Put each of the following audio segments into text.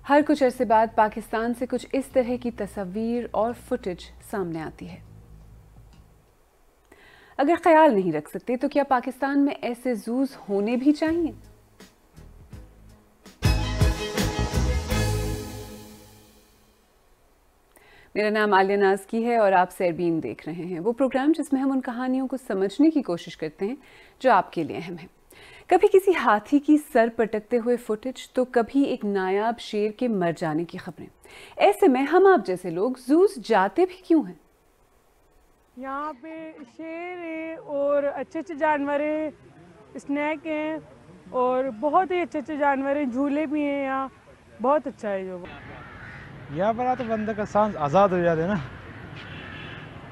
हर कुछ अरसे बाद पाकिस्तान से कुछ इस तरह की तस्वीर और फुटेज सामने आती है। अगर ख्याल नहीं रख सकते तो क्या पाकिस्तान में ऐसे जूस होने भी चाहिए? मेरा नाम आलिया नाज़की है और आप सरबीन देख रहे हैं, वो प्रोग्राम जिसमें हम उन कहानियों को समझने की कोशिश करते हैं जो आपके लिए अहम है। कभी किसी हाथी की सर पटकते हुए फुटेज, तो कभी एक नायाब शेर के मर जाने की खबरें। ऐसे में हम आप जैसे लोग जूस जाते भी क्यों हैं? यहाँ पे शेर है और अच्छे अच्छे जानवर हैं, स्नैक हैं और बहुत ही अच्छे अच्छे जानवर हैं, झूले भी हैं यहाँ, बहुत अच्छा है जो। यहाँ पर आते बंदे का सांस आज़ाद हो जाते हैं ना।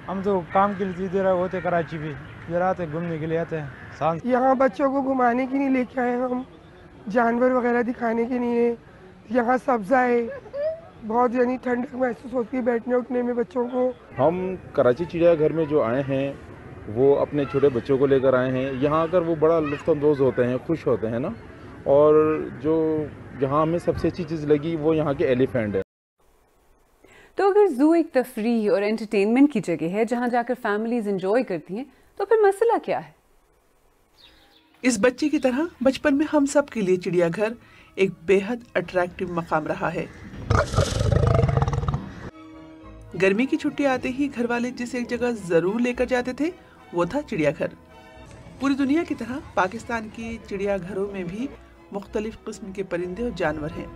हम तो काम के लिए इधर होते कराची भी, इधर आते घूमने के लिए आते हैं। सांस यहाँ बच्चों को घुमाने के लिए लेके आए हम, जानवर वगैरह दिखाने के लिए। यहाँ सब्जा है, बहुत यानी ठंडक महसूस होती है बैठने उठने में बच्चों को। हम कराची चिड़ियाघर में जो आए हैं वो अपने छोटे बच्चों को लेकर आए हैं। यहाँ आकर वो बड़ा लुत्फ़अंदोज़ होते हैं, खुश होते हैं ना। और जो यहाँ हमें सबसे अच्छी चीज़ लगी वो यहाँ के एलिफेंट है। तो अगर जू एक तफरीह और एंटरटेनमेंट की जगह है जहाँ जाकर फैमिलीज एंजॉय करती हैं, तो फिर मसला क्या है? इस बच्चे की तरह बचपन में हम सब के लिए चिड़ियाघर एक बेहद अट्रैक्टिव मकाम रहा है। गर्मी की छुट्टी आते ही घर वाले जिस एक जगह जरूर लेकर जाते थे वो था चिड़ियाघर। पूरी दुनिया की तरह पाकिस्तान के चिड़ियाघरों में भी मुख्तलिफ किस्म के परिंदे और जानवर हैं,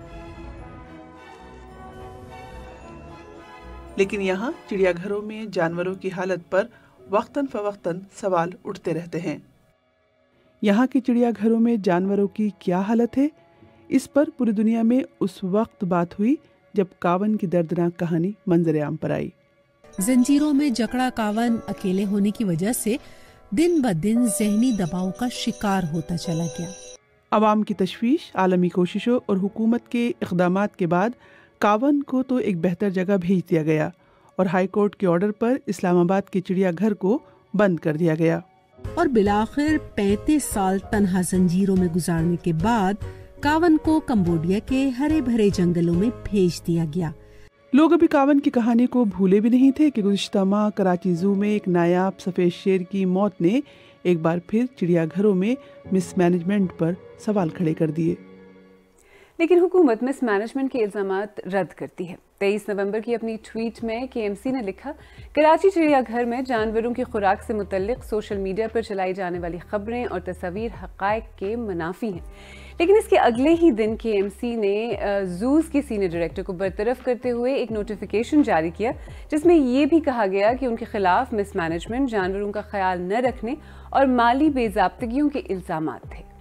लेकिन यहाँ चिड़ियाघरों में जानवरों की हालत पर वक्तन फवक्तन सवाल उठते रहते हैं। यहाँ के चिड़ियाघरों में जानवरों की क्या हालत है, इस पर पूरी दुनिया में उस वक्त बात हुई जब कावन की दर्दनाक कहानी मंजर आम पर आई। जंजीरों में जकड़ा कावन अकेले होने की वजह से दिन ब दिन ज़हनी दबाव का शिकार होता चला गया। अवाम की तशवीश, आलमी कोशिशों और हुकूमत के इक़दामात के बाद कावन को तो एक बेहतर जगह भेज दिया गया और हाई कोर्ट के ऑर्डर पर इस्लामाबाद के चिड़ियाघर को बंद कर दिया गया। और बिलाखिर 35 साल तन्हा जंजीरों में गुजारने के बाद कावन को कंबोडिया के हरे भरे जंगलों में भेज दिया गया। लोग अभी कावन की कहानी को भूले भी नहीं थे कि गुज़िश्ता माह कराची जू में एक नायाब सफ़ेद शेर की मौत ने एक बार फिर चिड़ियाघरों में मिसमैनेजमेंट पर सवाल खड़े कर दिए। लेकिन हुकूमत मिसमैनेजमेंट के इल्ज़ामात रद्द करती है। 23 नवंबर की अपनी ट्वीट में KMC ने लिखा, कराची चिड़ियाघर में जानवरों की खुराक से मुतल्लिक सोशल मीडिया पर चलाई जाने वाली खबरें और तस्वीर हक़ाइक़ के मुनाफी हैं। लेकिन इसके अगले ही दिन KMC ने जूस के सीनियर डायरेक्टर को बरतरफ करते हुए एक नोटिफिकेशन जारी किया, जिसमें यह भी कहा गया कि उनके खिलाफ मिसमैनेजमेंट, जानवरों का ख्याल न रखने और माली बेज़ाब्तगियों के इल्ज़ामात थे।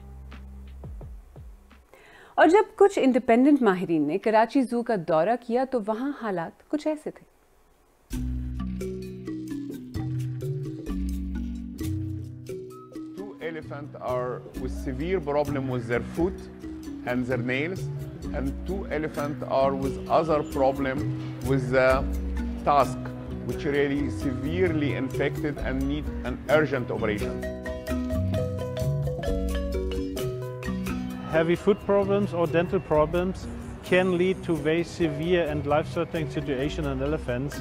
और जब कुछ इंडिपेंडेंट माहिरीन ने कराची जू का दौरा किया तो वहां हालात कुछ ऐसे थे। Two elephants are with severe problem with their foot and their nails, and two elephants are with other problem with the tusk, which really severely infected and need an urgent operation. heavy foot problems or dental problems can lead to very severe and life-threatening situation in elephants.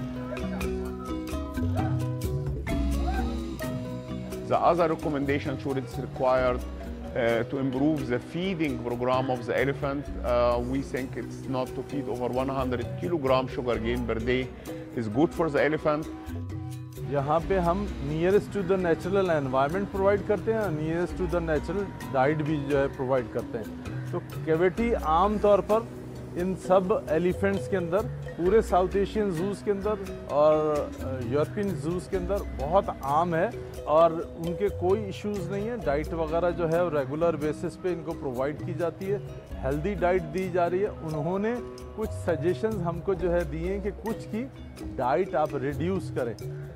The other recommendation should it's required to improve the feeding program of the elephant. We think it's not to feed over 100 kilogram sugar cane per day is good for the elephant. यहाँ पे हम nearest to the natural environment provide करते हैं, nearest to the natural diet भी जो है provide करते हैं। तो कैविटी आम तौर पर इन सब एलिफेंट्स के अंदर, पूरे साउथ एशियन जूस के अंदर और यूरोपियन जूस के अंदर बहुत आम है और उनके कोई इश्यूज़ नहीं है। डाइट वगैरह जो है रेगुलर बेसिस पे इनको प्रोवाइड की जाती है, हेल्दी डाइट दी जा रही है। उन्होंने कुछ सजेशंस हमको जो है दिए हैं कि कुछ की डाइट आप रिड्यूस करें,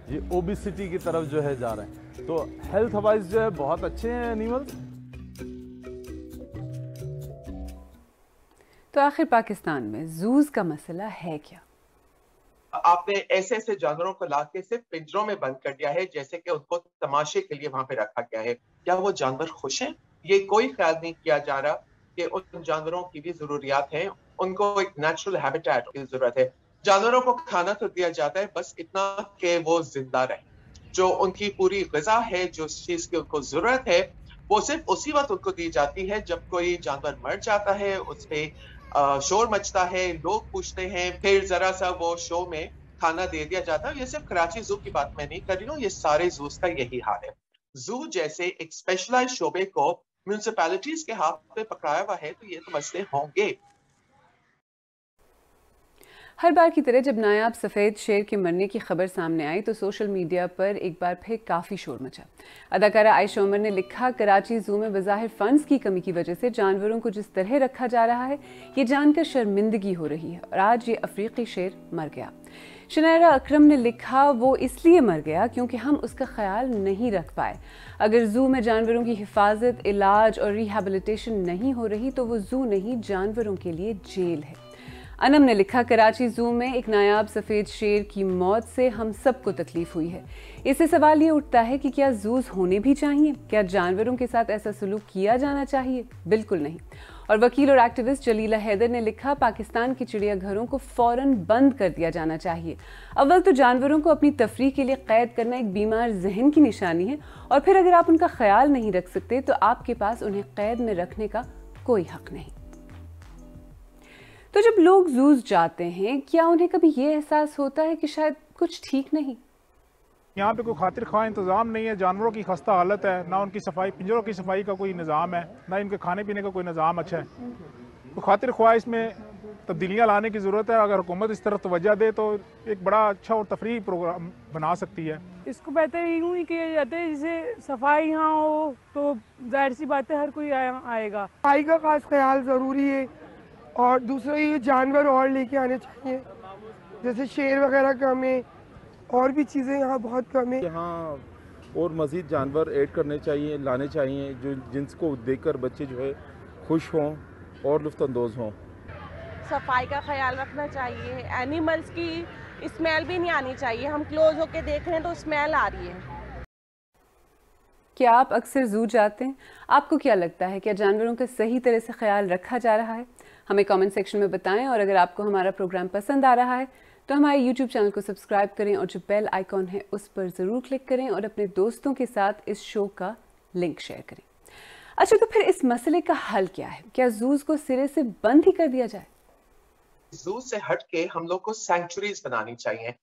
ये ओबिसिटी की तरफ जो है जा रहे हैं। तो हेल्थ वाइज जो है बहुत अच्छे हैं एनिमल्स। तो आखिर पाकिस्तान में जूस का मसला है क्या? आपने ऐसे ऐसे जानवरों को लाके सिर्फ पिंजरों में बंद कर दिया है जैसे कि उनको तमाशे के लिए वहां पे रखा गया है। क्या वो जानवर खुश हैं? ये कोई ख्याल नहीं किया जा रहा कि उन जानवरों की भी जरूरियात हैं। उनको एक नेचुरल हैबिटेट की जरूरत है। जानवरों को खाना तो दिया जाता है, बस इतना कि वो जिंदा रहे। जो उनकी पूरी ग़िज़ा है, जो चीज की उनको जरूरत है, वो सिर्फ उसी वक्त उनको दी जाती है जब कोई जानवर मर जाता है, उस पे शोर मचता है, लोग पूछते हैं, फिर जरा सा वो शो में खाना दे दिया जाता है। ये सिर्फ कराची जू की बात मैं नहीं कर रही हूँ, ये सारे जूस का यही हाल है। जू जैसे एक स्पेशलाइज्ड शोबे को म्यूनिसिपैलिटीज के हाथ पे पकड़ाया हुआ है, तो ये तो मसले होंगे। हर बार की तरह जब नायाब सफ़ेद शेर के मरने की खबर सामने आई तो सोशल मीडिया पर एक बार फिर काफ़ी शोर मचा। अदाकारा आयशा उमर ने लिखा, कराची जू में बज़ाहिर फंड्स की कमी की वजह से जानवरों को जिस तरह रखा जा रहा है ये जानकर शर्मिंदगी हो रही है और आज ये अफ्रीकी शेर मर गया। शनायरा अकरम ने लिखा, वो इसलिए मर गया क्योंकि हम उसका ख्याल नहीं रख पाए। अगर जू में जानवरों की हिफाजत, इलाज और रिहैबिलिटेशन नहीं हो रही तो वो जू नहीं, जानवरों के लिए जेल है। अनम ने लिखा, कराची जू में एक नायाब सफ़ेद शेर की मौत से हम सबको तकलीफ हुई है। इससे सवाल ये उठता है कि क्या जूस होने भी चाहिए? क्या जानवरों के साथ ऐसा सलूक किया जाना चाहिए? बिल्कुल नहीं। और वकील और एक्टिविस्ट जलीला हैदर ने लिखा, पाकिस्तान के चिड़ियाघरों को फौरन बंद कर दिया जाना चाहिए। अव्वल तो जानवरों को अपनी तफरीह के लिए कैद करना एक बीमार जहन की निशानी है, और फिर अगर आप उनका ख्याल नहीं रख सकते तो आपके पास उन्हें कैद में रखने का कोई हक नहीं। तो जब लोग जूस जाते हैं, क्या उन्हें कभी ये एहसास होता है कि शायद कुछ ठीक नहीं? यहाँ पे कोई खातिर ख्वाह इंतज़ाम नहीं है, जानवरों की खस्ता हालत है, ना उनकी सफाई, पिंजरों की सफाई का कोई निज़ाम है, ना इनके खाने पीने का कोई निज़ाम अच्छा है। तो खातिर ख्वाह इसमें तब्दीलियाँ लाने की ज़रूरत है। अगर हुकूमत इस तरफ तवज्जो दे तो एक बड़ा अच्छा और तफरीही प्रोग्राम बना सकती है। इसको बेहतर यूँ ही किया जाता है, जैसे सफाई यहाँ हो तो जाहिर सी बात है हर कोई आएगा। सफाई का खास ख्याल ज़रूरी है, और दूसरा ये जानवर और लेके आने चाहिए, जैसे शेर वगैरह कम है, और भी चीज़ें यहाँ बहुत कम है। यहाँ और मज़ीद जानवर ऐड करने चाहिए, लाने चाहिए, जो जिनको देखकर बच्चे जो है खुश हों और लुत्फ़अंदोज़ हों। सफाई का ख्याल रखना चाहिए, एनिमल्स की स्मेल भी नहीं आनी चाहिए। हम क्लोज होके देख रहे हैं तो स्मेल आ रही है। क्या आप अक्सर जू जाते हैं? आपको क्या लगता है, क्या जानवरों का सही तरह से ख्याल रखा जा रहा है? हमें कमेंट सेक्शन में बताएं, और अगर आपको हमारा प्रोग्राम पसंद आ रहा है तो हमारे YouTube चैनल को सब्सक्राइब करें और जो बेल आइकॉन है उस पर ज़रूर क्लिक करें और अपने दोस्तों के साथ इस शो का लिंक शेयर करें। अच्छा, तो फिर इस मसले का हल क्या है? क्या जूस को सिरे से बंद ही कर दिया जाए? जू से हट के हम लोग को सैंक्चुरीज बनानी चाहिए,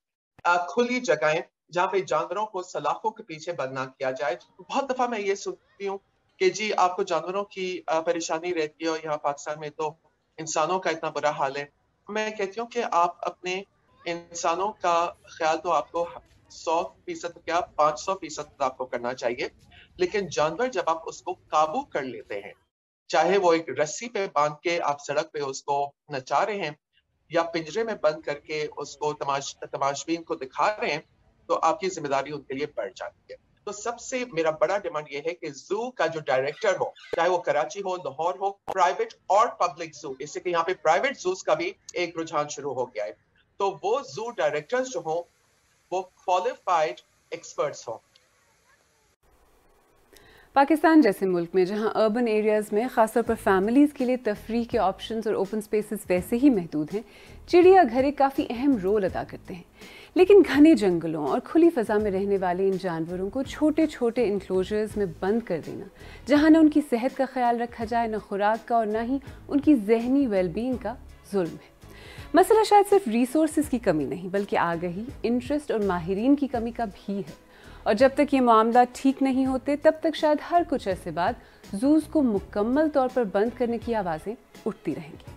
खुली जगहें जहाँ पे जानवरों को सलाखों के पीछे बंद ना किया जाए। बहुत दफा मैं ये सुनती हूँ कि जी आपको जानवरों की परेशानी रहती है, और यहाँ पाकिस्तान में तो इंसानों का इतना बुरा हाल है। मैं कहती हूँ कि आप अपने इंसानों का ख्याल तो आपको 100% क्या 500% आपको करना चाहिए, लेकिन जानवर जब आप उसको काबू कर लेते हैं, चाहे वो एक रस्सी पे बांध के आप सड़क पे उसको नचा रहे हैं या पिंजरे में बंद करके उसको तमाशबीन को दिखा रहे हैं, तो आपकी जिम्मेदारी उनके लिए बढ़ जाती है। तो सबसे मेरा बड़ा डिमांड ये है कि जू का जो डायरेक्टर हो, चाहे वो कराची हो, लाहौर हो, प्राइवेट और पब्लिक जू, इससे कि यहाँ पे प्राइवेट जूस का भी एक रुझान शुरू हो गया है, तो वो जू डायरेक्टर्स जो हो वो क्वालिफाइड एक्सपर्ट्स हो। पाकिस्तान जैसे मुल्क में जहां अर्बन एरियाज़ में ख़ासतौर पर फैमिलीज़ के लिए तफरीह के ऑप्शंस और ओपन स्पेसेस वैसे ही महदूद हैं, चिड़ियाघर एक काफ़ी अहम रोल अदा करते हैं। लेकिन घने जंगलों और खुली फ़ज़ा में रहने वाले इन जानवरों को छोटे छोटे इंक्लोजर्स में बंद कर देना, जहां न उनकी सेहत का ख्याल रखा जाए, न खुराक का, और न ही उनकी जहनी वेलबींग का, जुल्म है। मसला शायद सिर्फ रिसोर्सेज की कमी नहीं, बल्कि आगही, इंटरेस्ट और माहिरीन की कमी का भी है। और जब तक ये मामला ठीक नहीं होते तब तक शायद हर कुछ अरसे बाद जूस को मुकम्मल तौर पर बंद करने की आवाज़ें उठती रहेंगी।